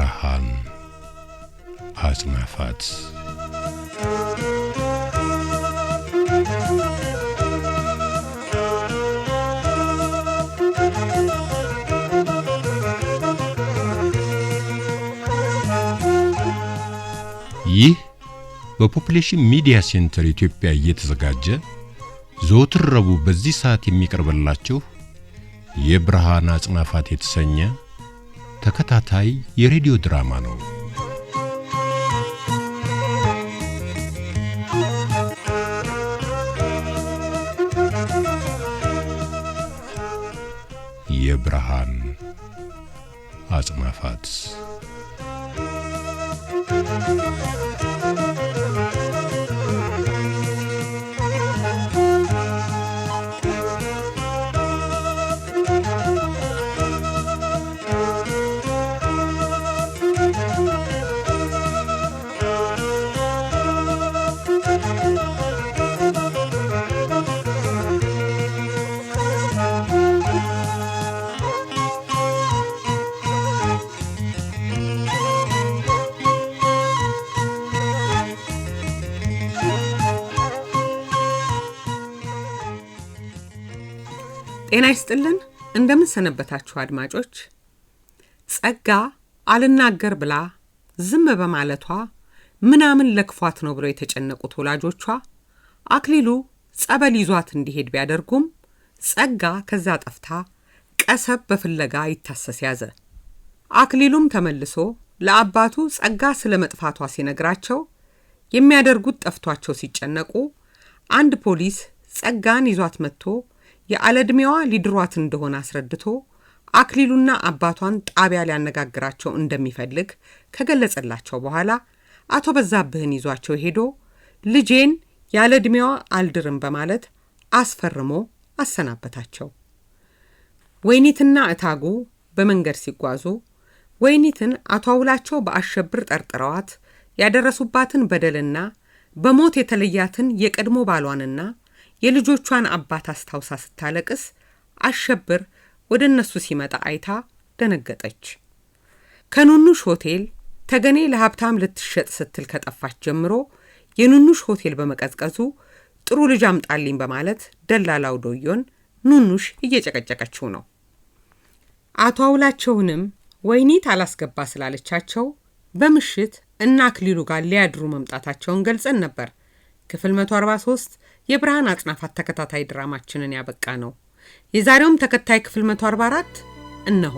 የብርሃን አጽናፋት ይህ በፖፑሌሽን ሚዲያ ሴንተር ኢትዮጵያ እየተዘጋጀ ዘወትር ረቡዕ በዚህ ሰዓት የሚቀርብላችሁ የብርሃን አጽናፋት የተሰኘ ተከታታይ የሬዲዮ ድራማ ነው። የብርሃን አጽናፋት ጤና ይስጥልን እንደምን ሰነበታችሁ አድማጮች። ጸጋ አልናገር ብላ ዝም በማለቷ ምናምን ለክፏት ነው ብለው የተጨነቁት ወላጆቿ አክሊሉ ጸበል ይዟት እንዲሄድ ቢያደርጉም ጸጋ ከዛ ጠፍታ ቀሰብ በፍለጋ ይታሰስ ያዘ። አክሊሉም ተመልሶ ለአባቱ ጸጋ ስለመጥፋቷ ሲነግራቸው የሚያደርጉት ጠፍቷቸው ሲጨነቁ አንድ ፖሊስ ጸጋን ይዟት መጥቶ የአለድሜዋ ሊድሯት እንደሆነ አስረድቶ አክሊሉና አባቷን ጣቢያ ሊያነጋግራቸው እንደሚፈልግ ከገለጸላቸው በኋላ አቶ በዛብህን ይዟቸው ሄዶ ልጄን ያለድሜዋ አልድርም በማለት አስፈርሞ አሰናበታቸው። ወይኒትና እታጉ በመንገድ ሲጓዙ ወይኒትን አቶ አውላቸው በአሸብር ጠርጥረዋት ያደረሱባትን በደልና በሞት የተለያትን የቀድሞ ባሏንና የልጆቿን አባት አስታውሳ ስታለቅስ አሸብር ወደ እነሱ ሲመጣ አይታ ደነገጠች። ከኑኑሽ ሆቴል ተገኔ ለሀብታም ልትሸጥ ስትል ከጠፋች ጀምሮ የኑኑሽ ሆቴል በመቀዝቀዙ ጥሩ ልጅ አምጣልኝ በማለት ደላላው ዶዮን ኑኑሽ እየጨቀጨቀችው ነው። አቶ አውላቸውንም ወይኒት አላስገባ ስላለቻቸው በምሽት እና አክሊሉ ጋር ሊያድሩ መምጣታቸውን ገልጸን ነበር። ክፍል 143 የብርሃን አጽናፋት ተከታታይ ድራማችንን ያበቃ ነው። የዛሬውም ተከታይ ክፍል 144 እነሆ።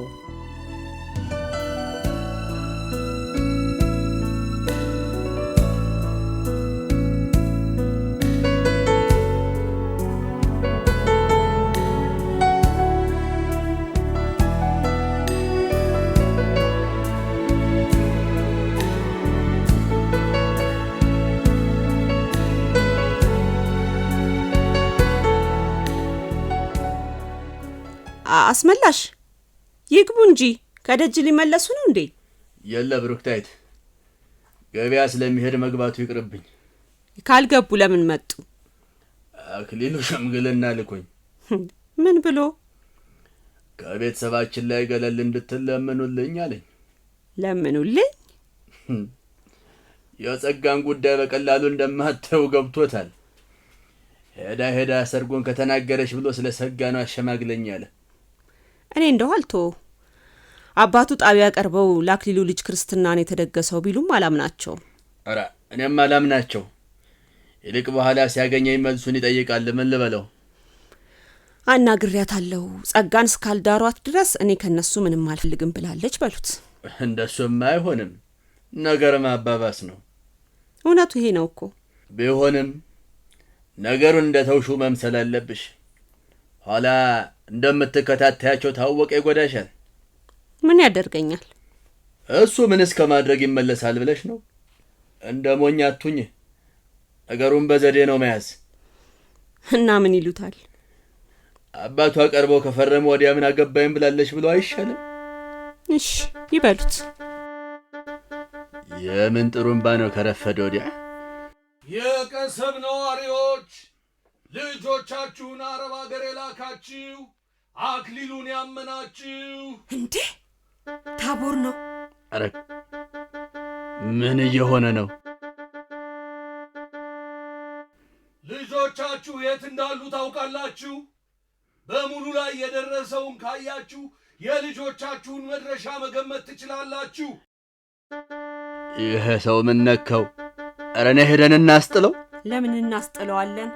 አስመላሽ ይግቡ እንጂ ከደጅ ሊመለሱ ነው እንዴ? የለ ብሩክታይት ገበያ ስለሚሄድ መግባቱ ይቅርብኝ። ካልገቡ ለምን መጡ? አክሊሉ ሸምግልና ልኮኝ። ምን ብሎ? ከቤተሰባችን ላይ ገለል እንድትለምኑልኝ አለኝ። ለምኑልኝ? የጸጋን ጉዳይ በቀላሉ እንደማታየው ገብቶታል። ሄዳ ሰርጎን ከተናገረች ብሎ ስለሰጋ ነው አሸማግለኝ አለ። እኔ እንደው አልቶ አባቱ ጣቢያ ቀርበው ለአክሊሉ ልጅ ክርስትናን የተደገሰው ቢሉም አላምናቸው። አራ እኔም አላምናቸው። ይልቅ በኋላ ሲያገኘኝ መልሱን ይጠይቃል። ምን ልበለው? አናግሬያታለሁ። ጸጋን እስካልዳሯት ድረስ እኔ ከነሱ ምንም አልፈልግም ብላለች በሉት። እንደሱም አይሆንም። ነገር ማባባስ ነው። እውነቱ ይሄ ነው እኮ። ቢሆንም ነገሩን እንደተውሹ መምሰል አለብሽ። ኋላ እንደምትከታተያቸው ታወቀ ይጎዳሻል። ምን ያደርገኛል? እሱ ምን እስከ ማድረግ ይመለሳል ብለሽ ነው? እንደ ሞኝ አትሁኝ። ነገሩን በዘዴ ነው መያዝ። እና ምን ይሉታል? አባቷ ቀርበው ከፈረሙ ወዲያ ምን አገባኝ ብላለች ብሎ አይሻልም? እሺ ይበሉት። የምን ጥሩምባ ነው ከረፈደ ወዲያ? የቀሰብ ነዋሪዎች ልጆቻችሁን አረብ አገር የላካችሁ አክሊሉን ያመናችሁ እንዴ ታቦር ነው አረ ምን እየሆነ ነው? ልጆቻችሁ የት እንዳሉ ታውቃላችሁ? በሙሉ ላይ የደረሰውን ካያችሁ የልጆቻችሁን መድረሻ መገመት ትችላላችሁ። ይሄ ሰው ምን ነካው? አረ ነይ ሄደን እናስጥለው። ለምን እናስጥለዋለን?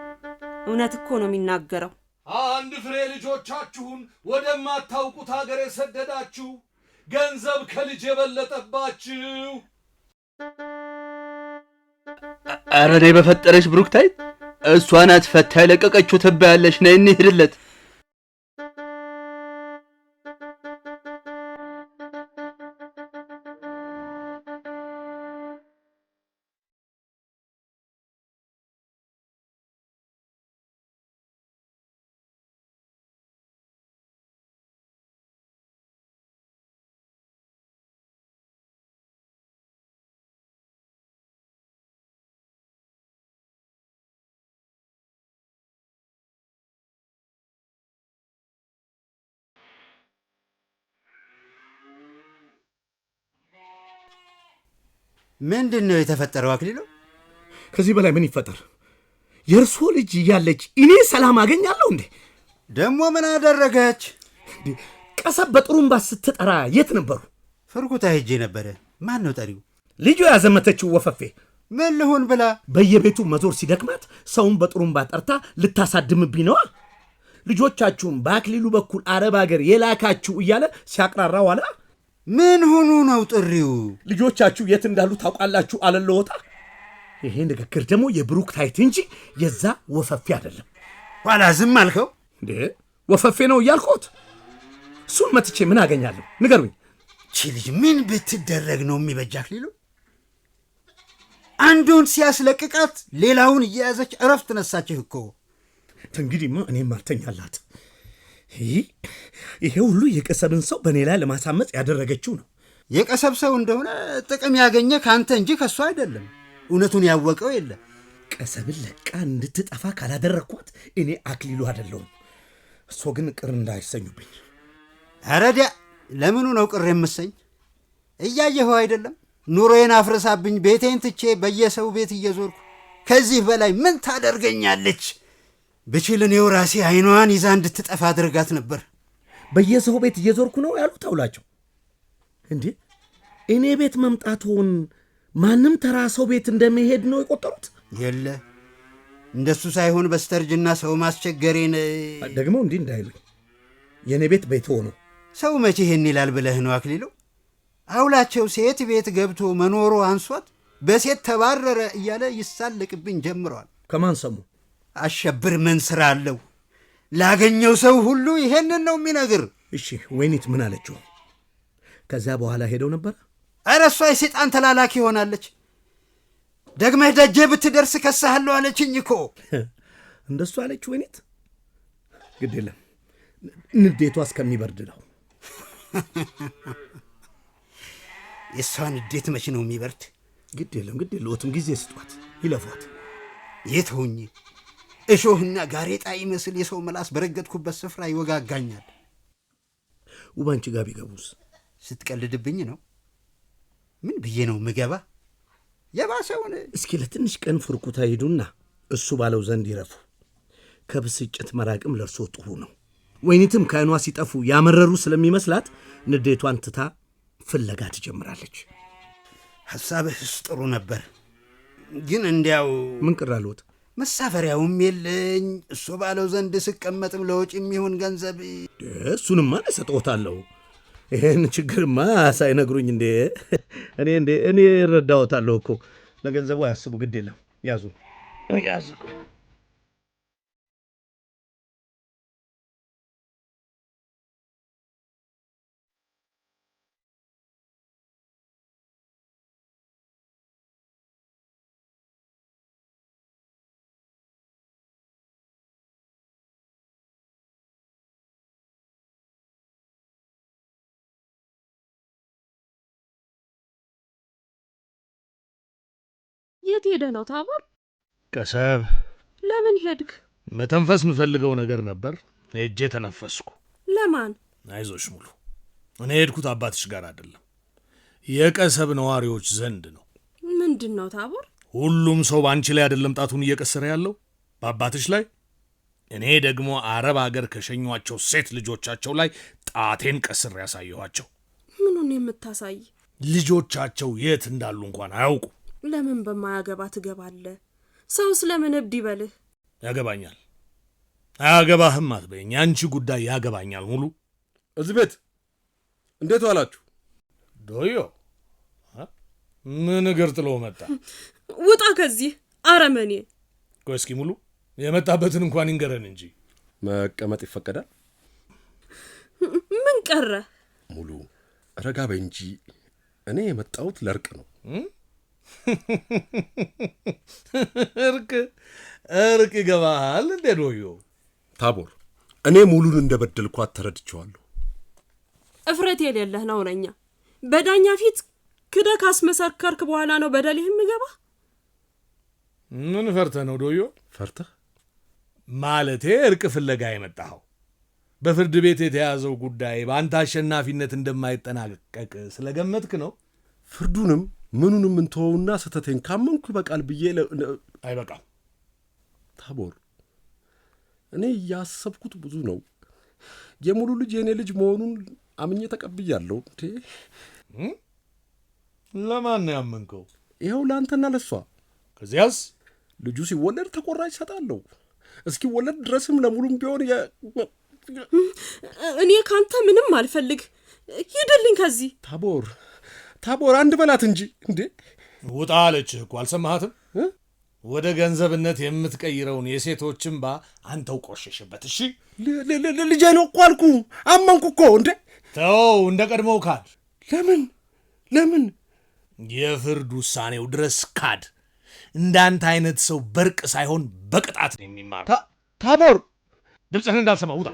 እውነት እኮ ነው የሚናገረው። አንድ ፍሬ ልጆቻችሁን ወደማታውቁት ሀገር የሰደዳችሁ፣ ገንዘብ ከልጅ የበለጠባችሁ። አረ ነይ በፈጠረሽ ብሩክታይት፣ እሷ ናት ፈታ የለቀቀችው ትባያለሽ። ነይ እንሂድለት። ምንድነው የተፈጠረው አክሊሉ? ከዚህ በላይ ምን ይፈጠር? የእርሶ ልጅ እያለች እኔ ሰላም አገኛለሁ እንዴ? ደግሞ ምን አደረገች? ቀሰብ በጥሩምባ ስትጠራ የት ነበሩ? ፍርኩታ ሄጄ ነበረ። ማን ነው ጠሪው? ልጁ ያዘመተችው ወፈፌ ምን ልሁን ብላ በየቤቱ መዞር ሲደክማት ሰውን በጥሩምባ ጠርታ ልታሳድምብኝ ነዋ። ልጆቻችሁም በአክሊሉ በኩል አረብ አገር የላካችሁ እያለ ሲያቅራራ ዋላ። ምን ሆኑ ነው ጥሪው? ልጆቻችሁ የት እንዳሉ ታውቃላችሁ አለለወጣ። ይሄ ንግግር ደግሞ የብሩክታይት እንጂ የዛ ወፈፌ አይደለም። ኋላ ዝም አልከው እንዴ? ወፈፌ ነው እያልኩት እሱን መትቼ ምን አገኛለሁ? ንገሩኝ። ቺ ልጅ ምን ብትደረግ ነው የሚበጃ አክሊሉ? አንዱን ሲያስለቅቃት ሌላውን እየያዘች እረፍት ነሳችህ እኮ። እንግዲህማ እኔም አልተኛላት። ይሄ ሁሉ የቀሰብን ሰው በእኔ ላይ ለማሳመፅ ያደረገችው ነው። የቀሰብ ሰው እንደሆነ ጥቅም ያገኘ ከአንተ እንጂ ከእሱ አይደለም። እውነቱን ያወቀው የለ። ቀሰብን ለቃ እንድትጠፋ ካላደረግኳት እኔ አክሊሉ አይደለሁም። እሱ ግን ቅር እንዳይሰኙብኝ። አረዲያ ለምኑ ነው ቅር የምሰኝ? እያየኸው አይደለም ኑሮዬን አፍርሳብኝ ቤቴን ትቼ በየሰው ቤት እየዞርኩ። ከዚህ በላይ ምን ታደርገኛለች? ብችል እኔው ራሴ አይኗን ይዛ እንድትጠፋ አድርጋት ነበር። በየሰው ቤት እየዞርኩ ነው ያሉት አውላቸው። እንዴ እኔ ቤት መምጣትዎን ማንም ተራ ሰው ቤት እንደመሄድ ነው የቆጠሩት? የለ እንደሱ ሳይሆን በስተርጅና ሰው ማስቸገሬን ደግሞ እንዲህ እንዳይሉኝ የእኔ ቤት ቤትዎ ነው። ሰው መቼ ይህን ይላል ብለህ ነው አክሊሉ? አውላቸው ሴት ቤት ገብቶ መኖሩ አንሷት በሴት ተባረረ እያለ ይሳለቅብኝ ጀምረዋል። ከማን ሰሙ? አሸብር ምን ሥራ አለው? ላገኘው ሰው ሁሉ ይሄንን ነው የሚነግር። እሺ ወይኒት ምን አለችው? ከዛ በኋላ ሄደው ነበር? ኧረ እሷ የሴጣን ተላላኪ ሆናለች። ደግመህ ደጄ ብትደርስ ከሳሃለሁ አለችኝ እኮ። እንደሱ አለች ወይኒት? ግድ የለም ንዴቷ እስከሚበርድ ነው። የእሷ ንዴት መቼ ነው የሚበርድ? ግድ የለዎትም ጊዜ ስጧት፣ ይለፏት። የት ሆኜ እሾህና ጋሬጣ ይመስል የሰው ምላስ በረገጥኩበት ስፍራ ይወጋጋኛል። ውባንቺ ጋር ቢገቡስ? ስትቀልድብኝ ነው? ምን ብዬ ነው ምገባ? የባሰውን እስኪ ለትንሽ ቀን ፍርኩታ ሂዱና እሱ ባለው ዘንድ ይረፉ። ከብስጭት መራቅም ለእርሶ ጥሩ ነው። ወይኒትም ከዓይኗ ሲጠፉ ያመረሩ ስለሚመስላት ንዴቷን ትታ ፍለጋ ትጀምራለች። ሐሳብህስ ጥሩ ነበር፣ ግን እንዲያው ምን ቅር አልዎት? መሳፈሪያውም የለኝ። እሱ ባለው ዘንድ ስቀመጥም ለውጭ የሚሆን ገንዘብ እሱንማ እሰጥዎታለሁ። ይህን ችግርማ ሳይነግሩኝ እኔ እረዳዎታለሁ እኮ። ለገንዘቡ አያስቡ፣ ግድ የለም ያዙ። የት ሄደ ነው ታቦር? ቀሰብ። ለምን ሄድክ? መተንፈስ የምፈልገው ነገር ነበር፣ ሄጄ ተነፈስኩ። ለማን? አይዞሽ ሙሉ፣ እኔ ሄድኩት አባትሽ ጋር አይደለም። የቀሰብ ነዋሪዎች ዘንድ ነው። ምንድን ነው ታቦር? ሁሉም ሰው በአንቺ ላይ አይደለም ጣቱን እየቀሰረ ያለው፣ በአባትሽ ላይ። እኔ ደግሞ አረብ አገር ከሸኟቸው ሴት ልጆቻቸው ላይ ጣቴን ቀስር ያሳየኋቸው። ምኑን የምታሳይ? ልጆቻቸው የት እንዳሉ እንኳን አያውቁ። ለምን በማያገባ ትገባለህ? ሰው ስለምን እብድ ይበልህ? ያገባኛል። አያገባህም አትበይኝ። አንቺ ጉዳይ ያገባኛል። ሙሉ እዚህ ቤት እንዴት ዋላችሁ? ዶዮ ምን እግር ጥሎ መጣ? ውጣ ከዚህ አረመኔ። ቆይ እስኪ ሙሉ የመጣበትን እንኳን ይንገረን እንጂ። መቀመጥ ይፈቀዳል? ምን ቀረ? ሙሉ ረጋ በይ እንጂ እኔ የመጣሁት ለእርቅ ነው። እርቅ ይገባሃል እንዴ ዶዮ? ታቦር እኔ ሙሉን እንደበደልኳት ተረድቼዋለሁ። እፍረት የሌለህ ነውረኛ። በዳኛ ፊት ክደህ ካስመሰከርክ በኋላ ነው በደልህ የሚገባ። ምን ፈርተህ ነው ዶዮ? ፈርተህ ማለቴ እርቅ ፍለጋ የመጣኸው በፍርድ ቤት የተያዘው ጉዳይ በአንተ አሸናፊነት እንደማይጠናቀቅ ስለገመትክ ነው? ፍርዱንም ምኑንም እንተወውና ስህተቴን ካመንኩ ይበቃል ብዬ አይበቃም ታቦር፣ እኔ ያሰብኩት ብዙ ነው። የሙሉ ልጅ የእኔ ልጅ መሆኑን አምኜ ተቀብያለሁ። ለማን ነው ያመንከው? ይኸው ለአንተና ለሷ። ከዚያስ ልጁ ሲወለድ ተቆራጭ ሰጣለሁ። እስኪወለድ ድረስም ለሙሉም ቢሆን እኔ ካንተ ምንም አልፈልግ። ሂድልኝ ከዚህ። ታቦር አንድ በላት እንጂ እንዴ! ውጣ አለችህ እኮ አልሰማሃትም? ወደ ገንዘብነት የምትቀይረውን የሴቶች እንባ አንተው ቆሸሽበት። እሺ ልጄ ነው እኮ አልኩ። አመንኩ እኮ እንዴ! ተው እንደ ቀድሞው ካድ። ለምን የፍርድ ውሳኔው ድረስ ካድ። እንዳንተ አይነት ሰው በርቅ ሳይሆን በቅጣት ነው የሚማር። ታቦር ድምፅህን እንዳልሰማ ውጣ።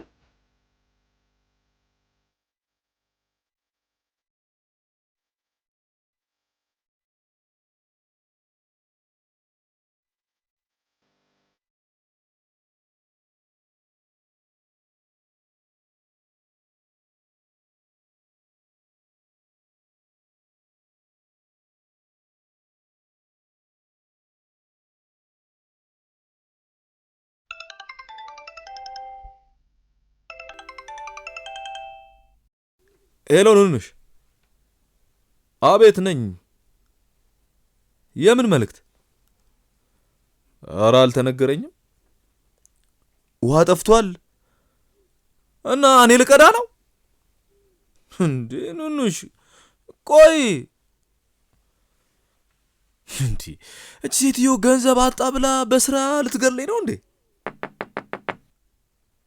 ሄሎ ኑንሽ። አቤት ነኝ። የምን መልእክት? ኧረ አልተነገረኝም። ውሃ ጠፍቷል እና እኔ ልቀዳ ነው እንዴ? ኑንሽ ቆይ እንዴ! እቺ ሴትዮ ገንዘብ አጣ ብላ በስራ ልትገለኝ ነው እንዴ?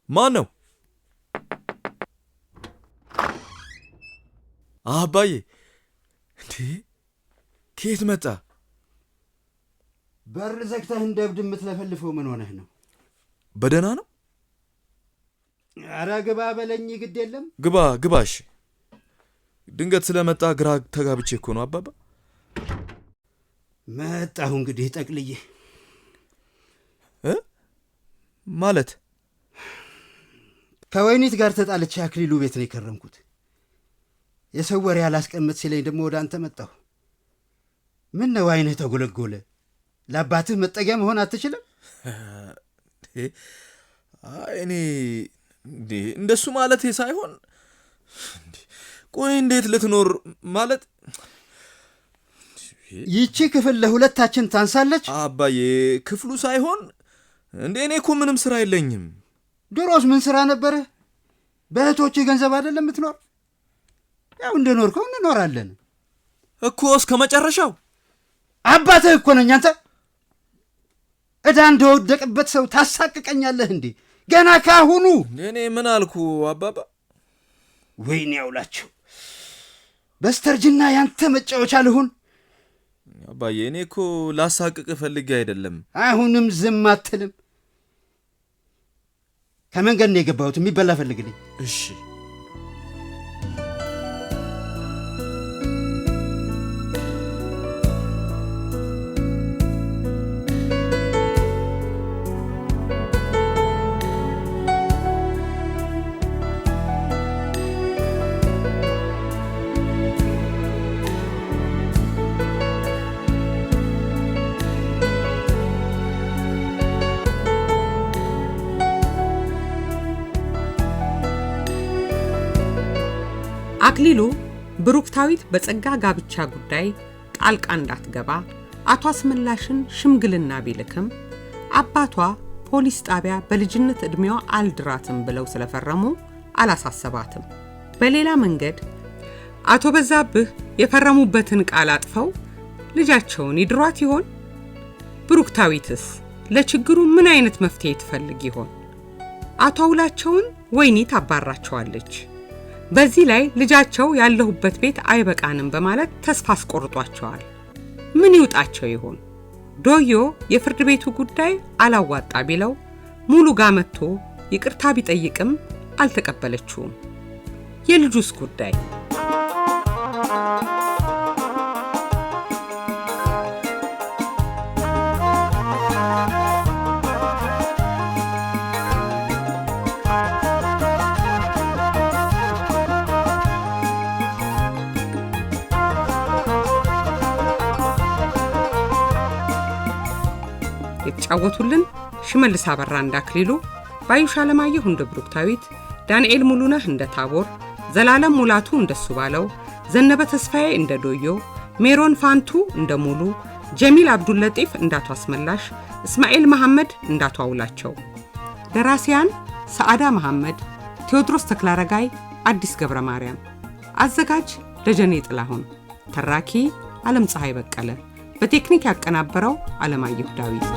ማን ነው? አባዬ እንዴ! ከየት መጣ? በር ዘግተህ እንደ እብድ የምትለፈልፈው ምን ሆነህ ነው? በደህና ነው? ኧረ ግባ በለኝ። ግድ የለም ግባሽ። ድንገት ስለመጣ ግራ ተጋብቼ እኮ ነው አባባ። መጣሁ እንግዲህ ጠቅልዬ። ማለት ከወይኒት ጋር ተጣልቼ አክሊሉ ቤት ነው የከረምኩት። የሰው ወሬ አላስቀምጥ ሲለኝ ደግሞ ወደ አንተ መጣሁ። ምን ነው አይንህ ተጎለጎለ? ለአባትህ መጠጊያ መሆን አትችልም? እኔ እንደሱ ማለቴ ሳይሆን፣ ቆይ እንዴት ልትኖር ማለት ይቺ ክፍል ለሁለታችን ታንሳለች? አባዬ ክፍሉ ሳይሆን እንዴ እኔ እኮ ምንም ስራ የለኝም። ድሮስ ምን ስራ ነበረ? በእህቶችህ ገንዘብ አይደለም የምትኖር? ያው እንደኖርከው እንኖራለን እኮ እስከ መጨረሻው። አባትህ እኮ ነኝ አንተ። ዕዳ እንደወደቅበት ሰው ታሳቅቀኛለህ እንዴ? ገና ካሁኑ። እኔ ምን አልኩ አባባ? ወይኔ ያውላችሁ፣ በስተርጅና ያንተ መጫወቻ ልሁን? አባዬ እኔ እኮ ላሳቅቅ ፈልጌ አይደለም። አሁንም ዝም አትልም? ከመንገድ ነው የገባሁት። የሚበላ ፈልግልኝ። እሺ አክሊሉ ብሩክታዊት በጸጋ ጋብቻ ጉዳይ ጣልቃ እንዳትገባ አቶ አስመላሽን ሽምግልና ቢልክም አባቷ ፖሊስ ጣቢያ በልጅነት ዕድሜዋ አልድራትም ብለው ስለፈረሙ አላሳሰባትም። በሌላ መንገድ አቶ በዛብህ የፈረሙበትን ቃል አጥፈው ልጃቸውን ይድሯት ይሆን? ብሩክታዊትስ ለችግሩ ምን አይነት መፍትሄ ትፈልግ ይሆን? አቶ አውላቸውን ወይኒት አባራቸዋለች። በዚህ ላይ ልጃቸው ያለሁበት ቤት አይበቃንም በማለት ተስፋ አስቆርጧቸዋል። ምን ይውጣቸው ይሆን? ዶዮ የፍርድ ቤቱ ጉዳይ አላዋጣ ቢለው ሙሉ ጋር መጥቶ ይቅርታ ቢጠይቅም አልተቀበለችውም። የልጁስ ጉዳይ? የተጫወቱልን ሽመልስ አበራ እንደ አክሊሉ፣ ባዩሽ አለማየሁ እንደ ብሩክታዊት፣ ዳንኤል ሙሉነህ እንደ ታቦር፣ ዘላለም ሙላቱ እንደሱ ባለው፣ ዘነበ ተስፋዬ እንደ ዶዮ፣ ሜሮን ፋንቱ እንደ ሙሉ፣ ጀሚል አብዱልለጢፍ እንዳቶ አስመላሽ፣ እስማኤል መሐመድ እንዳቶ አውላቸው። ደራሲያን ሰዓዳ መሐመድ፣ ቴዎድሮስ ተክላረጋይ፣ አዲስ ገብረ ማርያም። አዘጋጅ ደጀኔ ጥላሁን። ተራኪ ዓለም ፀሐይ በቀለ። በቴክኒክ ያቀናበረው አለማየሁ ዳዊት።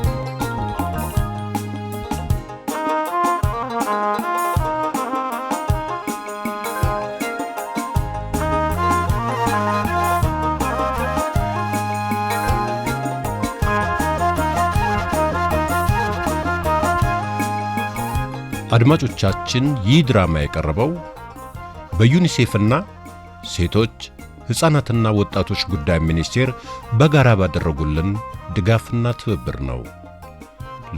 አድማጮቻችን፣ ይህ ድራማ የቀረበው በዩኒሴፍና ሴቶች ሕፃናትና ወጣቶች ጉዳይ ሚኒስቴር በጋራ ባደረጉልን ድጋፍና ትብብር ነው።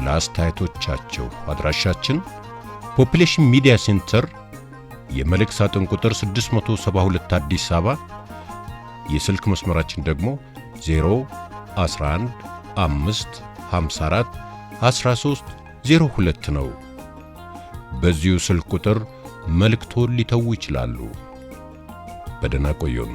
ለአስተያየቶቻችሁ አድራሻችን ፖፑሌሽን ሚዲያ ሴንተር የመልእክት ሳጥን ቁጥር 672 አዲስ አበባ፣ የስልክ መስመራችን ደግሞ 011 554 1302 ነው። በዚሁ ስልክ ቁጥር መልእክቶን ሊተዉ ይችላሉ። በደህና ቆዩን።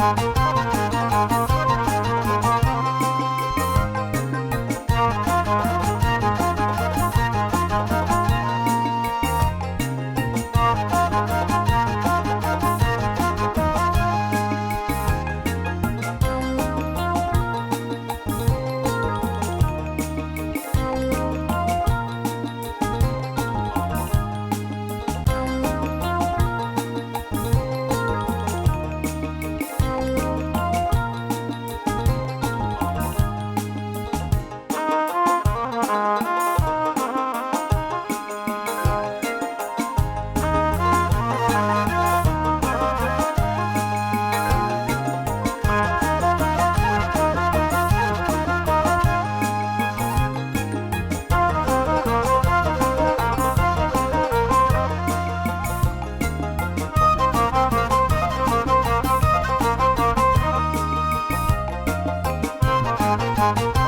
Thank you.